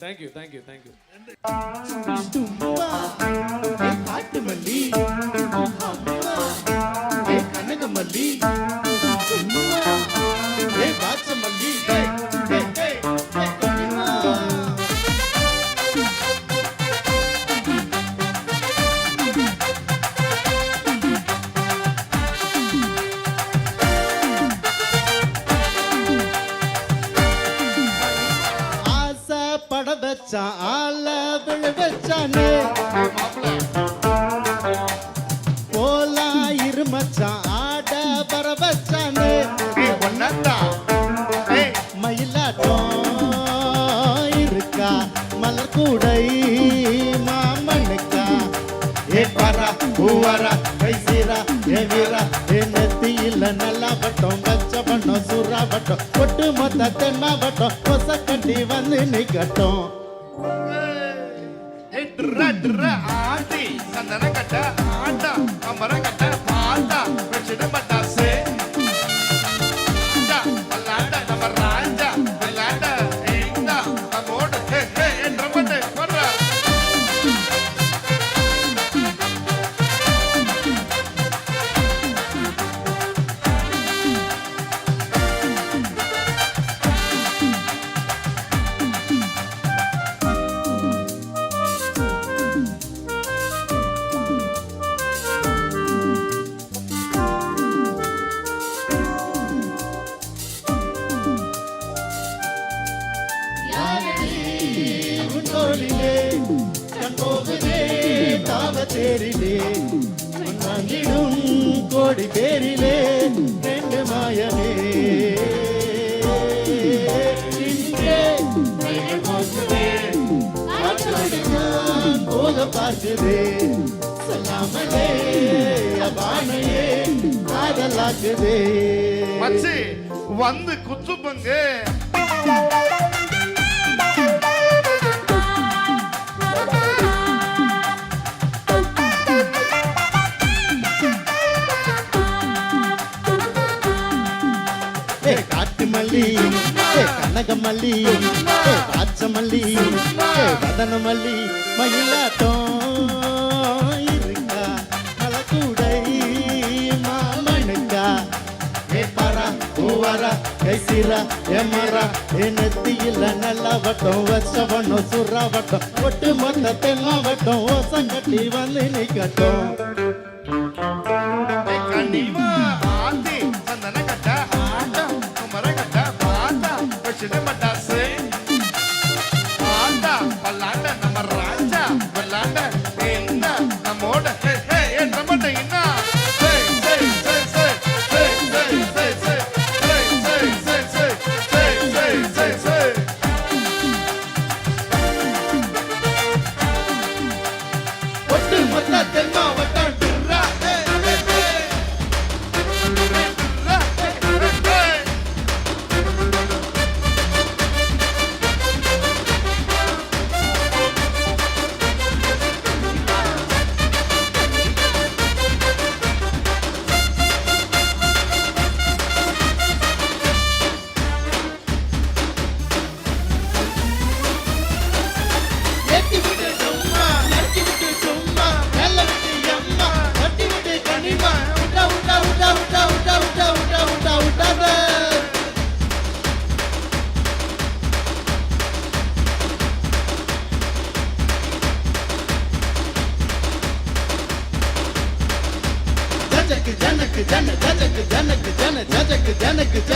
Thank you thank you thank you. காட்டுமல்லி கனகமல்லி பாச்சமல்லி பட வச்சா ஆல விழ வச்சானே போலா இருமச்சா ஆட வர வச்சானே மயிலாட்டம் இருக்கா மலர் கூடை மாமனுக்கா ஏ பாரா பூவாரா கைசீரா ஏ வீரா ஏ நெத்தியில நல்லா வட்டம் வச்ச பண்ணோம் சூறா வட்டம் ஒட்டு மொத்த தென்மா வட்டம் கொச கட்டி வந்து நிக்கட்டும் ஆண்டி சந்தன கட்ட ஆண்டா அமர கட்ட பாண்டா வச்சிட பட்டாசு விளாட நம்ம ராஜா விளாட இந்த நம்மோட என்ற பண்ணு வர்ற தேரிலே மண்ணிடும் கோடி பேரிலே ரெண்டு மாயமே போக பார்க்குதே சொல்லாமலே அபானையே காதலாக்குதே மச்சி வந்து குத்து பங்கு காட்டுமல்லி கனகமல்லி பாச்சமல்லி வதனமல்லி மயிலாட்டம் இருக்கா மலக்கூடை மாமனுக்கா ஏ பாரா பூவாரா கைசீரா ஏ மாறா ஏ நெத்தியில நல்லா வட்டம் வச்ச பண்ணோம் சுறா வட்டம் ஒட்டு மொத்த தென்மா வட்டம் ஓசம் கட்டி வந்து நிக்கட்டும் கனிவா ஆண்டி சந்தன கட்ட ஆண்டா அமர கட்ட பாண்டா வச்சிட பட்டாசு ஆண்டா விளாட நம்ம ராஜா விளாட இந்த நம்மோட என்ற பண்ணு என்ன ஒட்டு மொத்த தென்மா வட்டம் ஜனக்கு ஜனக்கு ஜன ஜனக்கு ஜனக்கு